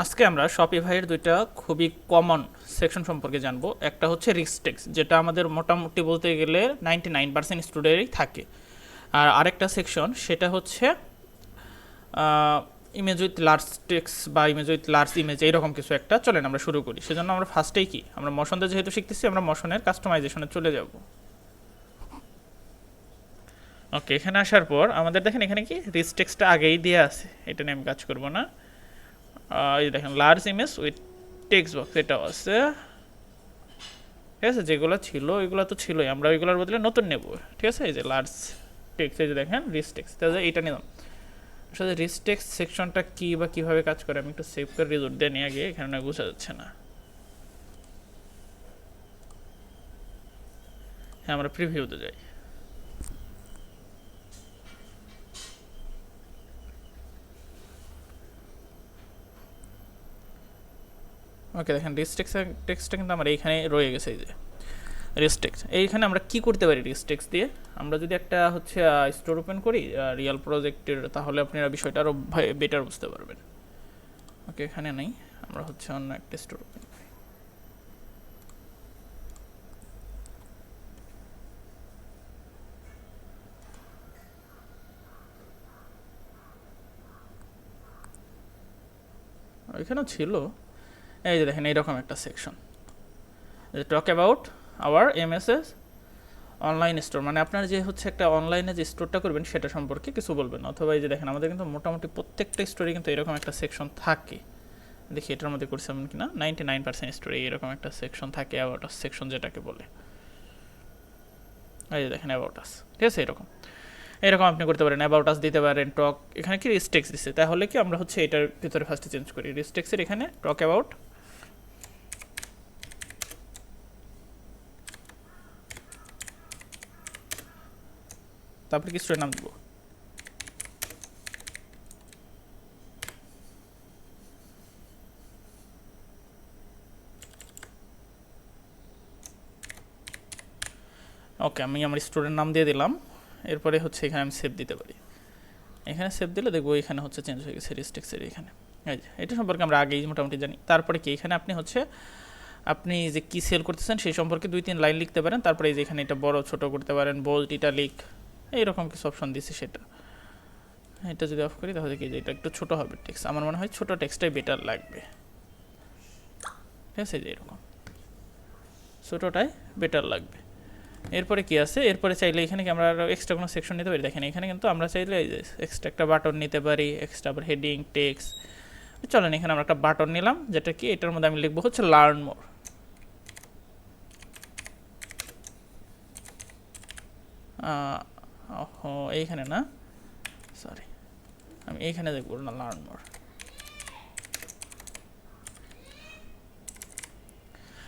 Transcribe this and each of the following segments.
আজকে আমরা শপিফাইয়ের দুইটা খুবই কমন সেকশন সম্পর্কে জানবো। একটা হচ্ছে রিস্ক টেক্স, যেটা আমাদের মোটামুটি বলতে গেলে 99% স্টুডেন্টই থাকে। আর আরেকটা সেকশন সেটা হচ্ছে ইমেজ উইথ লার্জ টেক্স বা ইমেজ উইথ লার্জ ইমেজ, এইরকম কিছু একটা। চলেন আমরা শুরু করি। সেজন্য আমরা ফার্স্টেই কি, আমরা মোশনটা যেহেতু শিখতেছি, আমরা মোশনের কাস্টমাইজেশনে চলে যাব। ওকে, এখানে আসার পর আমাদের দেখেন এখানে কি রিস্ক টেক্সটা আগেই দিয়ে আছে, এটা নিয়ে আমি কাজ করবো না। এই দেখেন large image with text box, এটাও আছে। ঠিক আছে, যেগুলো ছিল ওইগুলো তো ছিলই, আমরা ওইগুলোর বদলে নতুন নেব। ঠিক আছে, এই যে লার্জ টেক্সট, এই যে দেখেন রিস্ক টেক্সট, তাহলে এইটা নিলাম। আসলে রিস্ক টেক্সট সেকশনটা কী বা কীভাবে কাজ করে, আমি একটু সেভ করে রিজোর্ট দিয়ে নিয়ে আগে, এখানে বোঝা যাচ্ছে না। হ্যাঁ, আমরা প্রিভিউতে যাই। ওকে, দেখেন রিস্ক টেক্সটটা কিন্তু আমার এইখানে রয়ে গেছে। এই যে রিস্ক টেক্সট, এইখানে আমরা কি করতে পারি রিস্ক টেক্সট দিয়ে? আমরা যদি একটা হচ্ছে স্টোর ওপেন করি রিয়াল প্রজেক্টের, তাহলে আপনারা বিষয়টা আরও বেটার বুঝতে পারবেন। ওকে, এখানে নেই, আমরা হচ্ছে অন্য একটা স্টোর ওপেন। এখানেও ছিল, এই যে দেখেন এইরকম একটা section, talk about our MSS online store, মানে আপনার যে হচ্ছে একটা অনলাইনে যে স্টোরটা করবেন সেটা সম্পর্কে কিছু বলবেন। অথবা এই যে দেখেন আমাদের কিন্তু মোটামুটি প্রত্যেকটা স্টোরে কিন্তু এরকম একটা সেকশন থাকে। দেখি এটার মধ্যে করছি এমন কিনা, 99% স্টোরে এরকম একটা সেকশন থাকে, অ্যাবাউট আস সেকশন যেটাকে বলে। এই যে দেখেন অ্যাবাউট আস, ঠিক আছে। এরকম এরকম আপনি করতে পারেন, অ্যাবাউট আস দিতে পারেন। টক, এখানে কি রিস্টেক্স দিচ্ছে, তাহলে কি আমরা হচ্ছে এটার ভিতরে ফার্স্টে চেঞ্জ করি রিস্টেক্সের, এখানে টক অ্যাবাউট, তারপরে কি স্টোরের নাম দিব। ওকে, আমি আমার স্টোরের নাম দিয়ে দিলাম। এরপরে হচ্ছে এখানে আমি সেভ দিতে পারি। এখানে সেভ দিলে দেখবো এখানে হচ্ছে চেঞ্জ হয়ে গেছে রিস্টেক্সের এখানে। এই যে এটা সম্পর্কে আমরা আগেই মোটামুটি জানি। তারপরে কি এখানে আপনি হচ্ছে আপনি যে কী সেল করতেছেন সেই সম্পর্কে 2-3 লাইন লিখতে পারেন। তারপরে এই যে এখানে এটা বড় ছোট করতে পারেন, বোল্ড, ইটালিক, এইরকম কিছু অপশন দিছি সেটা। এটা যদি অফ করি তাহলে কি যে এটা একটু ছোট হবে টেক্সট, আমার মনে হয় ছোট টেক্সটটাই বেটার লাগবে। ঠিক আছে, যে এরকম ছোটোটাই বেটার লাগবে। এরপরে কি আছে, এরপরে চাইলে এখানে কি আমরা আরও এক্সট্রা কোনো সেকশন নিতে পারি। দেখেন এখানে কিন্তু আমরা চাইলে এই যে এক্সট্রা একটা বাটন নিতে পারি, এক্সট্রা আবার হেডিং, টেক্সট। চলেন এখানে আমরা একটা বাটন নিলাম, যেটা কি এটার মধ্যে আমি লিখবো হচ্ছে লার্ন মোর। এইখানে না, সরি, আমি এইখানে দেখবো না, লার্ন মোর।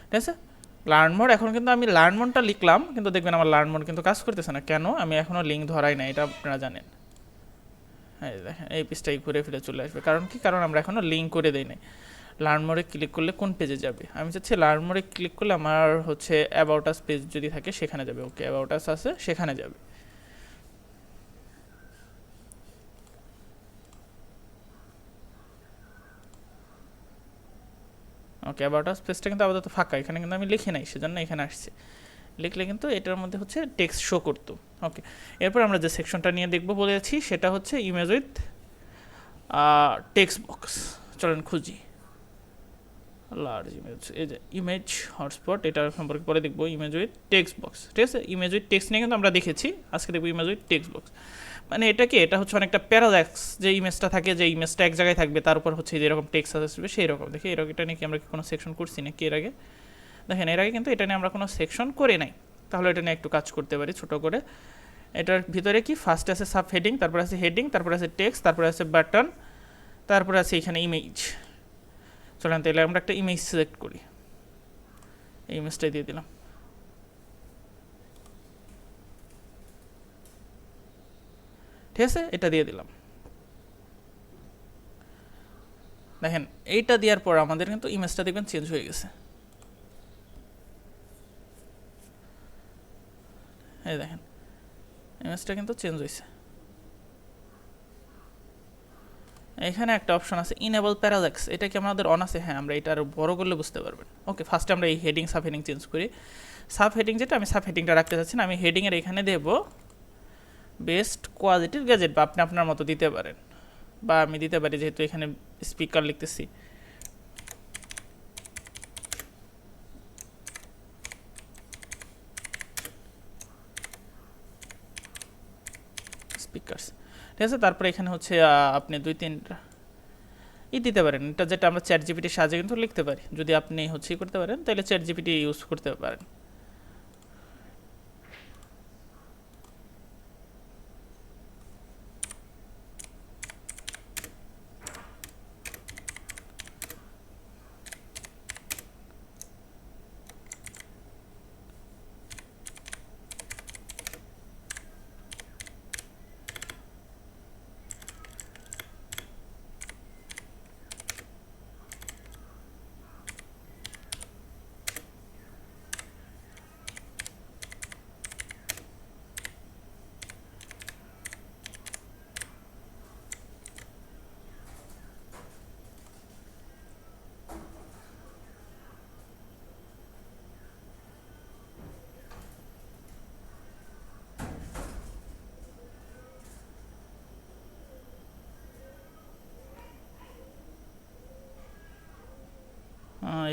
ঠিক আছে, লার্ন মোড। এখন কিন্তু আমি লার্ন মোডটা লিখলাম, কিন্তু দেখবেন আমার লার্ন মোড কিন্তু কাজ করতেছে না। কেন? আমি এখনও লিঙ্ক ধরাই না, এটা আপনারা জানেন। হ্যাঁ দেখেন এই পেজটাই ঘুরে ফিরে চলে আসবে। কারণ কি? কারণ আমরা এখনও লিঙ্ক করে দিই নাই। লার্ন মোডে ক্লিক করলে কোন পেজে যাবে? আমি চাচ্ছি লার্ন মোডে ক্লিক করলে আমার হচ্ছে অ্যাবাউট আস পেজ যদি থাকে সেখানে যাবে। ওকে, অ্যাবাউট আস আছে, সেখানে যাবে। ওকে, অ্যাবাউট আস পেজটা কিন্তু আপাতত ফাঁকা, এখানে কিন্তু আমি লিখি নাই, সেজন্য এখানে আসছে। লিখলে কিন্তু এটার মধ্যে হচ্ছে টেক্সট শো করতো। ওকে, এরপর আমরা যে সেকশনটা নিয়ে দেখবো বলেছি সেটা হচ্ছে ইমেজ উইথ টেক্সট বক্স। চলেন খুঁজি লার্জ ইমেজ, এই যে ইমেজ হটস্পট, এটা সম্পর্কে পরে দেখবো। ইমেজ উইথ টেক্সট বক্স, ঠিক আছে। ইমেজ উইথ টেক্সট নিয়ে কিন্তু আমরা দেখেছি, আজকে দেখবো ইমেজ উইথ টেক্সট বক্স। মানে এটা কি, এটা হচ্ছে অনেকটা প্যারাল্যাক্স, যে ইমেজটা থাকে, যে ইমেজটা এক জায়গায় থাকবে, তার উপর হচ্ছে যেরকম টেক্সট আসবে সেই রকম। দেখি এরকম, এটা নিয়ে কি আমরা কোনো সেকশন করছি নাকি এর আগে? দেখেন এর আগে কিন্তু এটা নিয়ে আমরা কোনো সেকশন করে নাই, তাহলে এটা নিয়ে একটু কাজ করতে পারি ছোটো করে। এটার ভিতরে কি ফার্স্ট আছে সাব হেডিং, তারপর আছে হেডিং, তারপর আছে টেক্সট, তারপরে আছে বাটন, তারপরে আছে এখানে ইমেজ। চলেন তাহলে আমরা একটা ইমেজ সিলেক্ট করি, এই ইমেজটাই দিয়ে দিলাম। ঠিক আছে, এটা দিয়ে দিলাম। দেখেন এইটা দেওয়ার পর আমাদের কিন্তু ইমেজটা দেখবেন চেঞ্জ হয়ে গেছে। এই দেখেন ইমেজটা কিন্তু চেঞ্জ হয়েছে। এখানে একটা অপশন আছে ইনেবল প্যারাল্যাক্স, এটা কি আমাদের অন আছে? হ্যাঁ, আমরা এটা আরও বড় করলে বুঝতে পারবেন। ওকে, ফার্স্টে আমরা এই হেডিং সাব হেডিং চেঞ্জ করি। সাব হেডিং যেটা, আমি সাব হেডিংটা রাখতে চাচ্ছি না, আমি হেডিংয়ের এখানে দেব বেস্ট কোয়ালিটির গ্যাজেট, বা আপনি আপনার মতো দিতে পারেন, বা আমি দিতে পারি যেহেতু এখানে স্পিকার লিখতেছি, স্পিকার্স, ঠিক আছে। তারপরে এখানে হচ্ছে আপনি 2-3টা দিতে পারেন, এটা যেটা আমরা চ্যাট জিপিটির সাহায্যে কিন্তু লিখতে পারি। যদি আপনি হচ্ছে করতে পারেন তাহলে চ্যাট জিপিটি ইউজ করতে পারেন।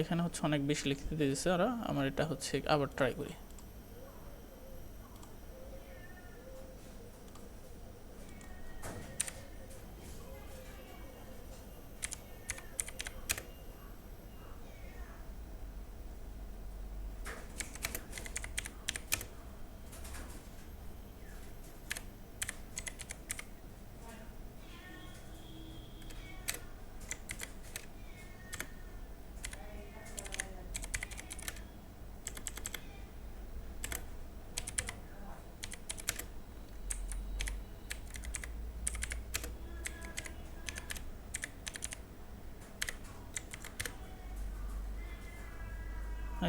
এখানে হচ্ছে অনেক বেশি লিখতে দিয়েছে ওরা, আমার এটা হচ্ছে আবার ট্রাই করি।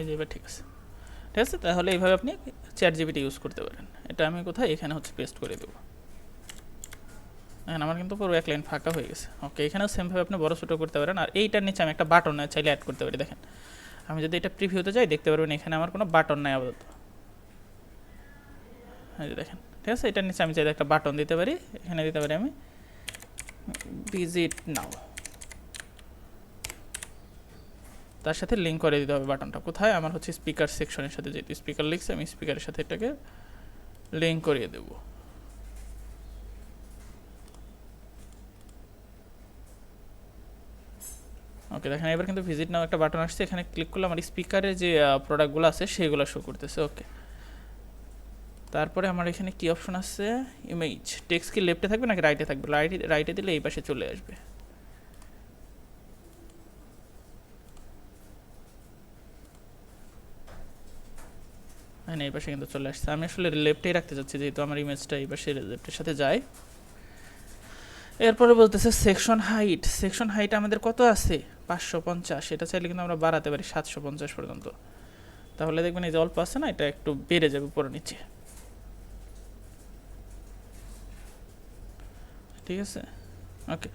এই যে এবার ঠিক আছে, ঠিক আছে। তাহলে এইভাবে আপনি চ্যাট জিপিটি ইউজ করতে পারেন। এটা আমি কোথায় এখানে হচ্ছে পেস্ট করে দেবো। এখন আমার কিন্তু পুরো এক লাইন ফাঁকা হয়ে গেছে। ওকে, এখানেও সেমভাবে আপনি বড় ছোটো করতে পারেন। আর এইটার নিচে আমি একটা বাটন চাইলে অ্যাড করতে পারি। দেখেন, আমি যদি এটা প্রিভিউতে যাই দেখতে পারবেন এখানে আমার কোনো বাটন নাই আপাতত। এই যে দেখেন, ঠিক আছে। এটার নিচে আমি চাইলে একটা বাটন দিতে পারি, এখানে দিতে পারি আমি ভিজিট নাও, তার সাথে লিঙ্ক করে দিতে হবে বাটনটা। কোথায়? আমার হচ্ছে স্পিকার সেকশনের সাথে, যেহেতু স্পিকার লিখছে আমি স্পিকারের সাথে এটাকে লিঙ্ক করিয়ে দেব। ওকে, দেখেন এবার কিন্তু ভিজিট নাও একটা বাটন আসছে, এখানে ক্লিক করলে আমার স্পিকারের যে প্রোডাক্টগুলো আছে সেগুলো শো করতেছে। ওকে, তারপরে আমার এখানে কি অপশন আছে? ইমেজ টেক্সট কি লেফটে থাকবে নাকি রাইটে থাকবে? রাইটে দিলে এই পাশে চলে আসবে। হ্যাঁ, এই পাশে কিন্তু চলে আসছে। আমি আসলে লেফটেই রাখতে চাচ্ছি যেহেতু আমার ইমেজটা এই পাশে লেফটের সাথে যায়। এরপরে বলতেছে সেকশন হাইট। সেকশন হাইট আমাদের কত আছে? 550। এটা চাইলে কিন্তু আমরা বাড়াতে পারি 750 পর্যন্ত। তাহলে দেখবেন এই যে অল্প আছে না, এটা একটু বেড়ে যাবে উপরে নিচে। ঠিক আছে, ওকে।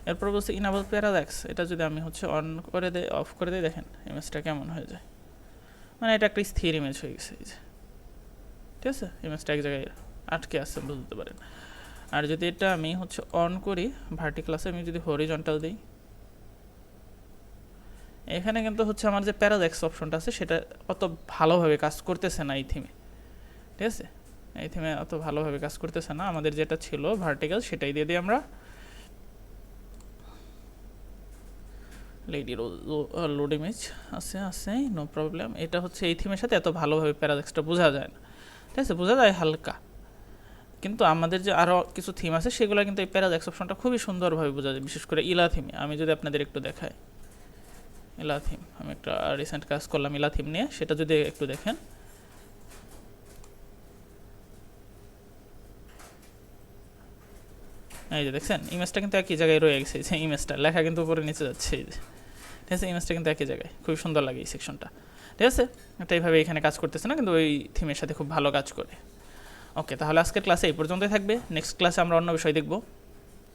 এরপর বলছে ইনেবল প্যারাল্যাক্স। এটা যদি আমি হচ্ছে অন করে দেই, অফ করে দিই, দেখেন ইমেজটা কেমন হয়ে যায়। মানে এটা একটা স্থির ইমেজ হয়ে গেছে এই যে, ঠিক আছে। ইমেজটা এক জায়গায় আটকে আছে বুঝতে পারেন। আর যদি এটা আমি হচ্ছে অন করি ভার্টিক্যাল আছে, আমি যদি হরিজন্টাল দিই, এখানে কিন্তু হচ্ছে আমার যে প্যারাল্যাক্স অপশনটা আছে সেটা অত ভালোভাবে কাজ করতেছে না এই থিমে। ঠিক আছে, এই থিমে অত ভালোভাবে কাজ করতেছে না। আমাদের যেটা ছিল ভার্টিক্যাল সেটাই দিয়ে দিই আমরা। লেডি লোড ইমেজ আছে নো প্রবলেম। এটা হচ্ছে এই থিমের সাথে এত ভালোভাবে প্যারাল্যাক্সটা বোঝা যায় না। ঠিক আছে, বোঝা যায় হালকা, কিন্তু আমাদের যে আরও কিছু থিম আছে সেগুলো কিন্তু এই প্যারাল্যাক্স অপশনটা খুবই সুন্দরভাবে বোঝা যায়, বিশেষ করে ইলা থিমে। আমি যদি আপনাদের একটু দেখাই ইলা থিম, আমি একটা রিসেন্ট কাজ করলাম ইলা থিম নিয়ে, সেটা যদি একটু দেখেন, এই যে দেখছেন ইমেজটা কিন্তু একই জায়গায় রয়ে গেছে। যে ইমেজটা লেখা কিন্তু উপরে নিচে যাচ্ছে, এই যে ঠিক আছে, ইমেজটা কিন্তু একই জায়গায়, খুবই সুন্দর লাগে এই সেকশনটা। ঠিক আছে, এটা এইভাবে এখানে কাজ করতেছে না, কিন্তু ওই থিমের সাথে খুব ভালো কাজ করে। ওকে, তাহলে আজকের ক্লাসে এই পর্যন্তই থাকবে। নেক্সট ক্লাসে আমরা অন্য বিষয় দেখব।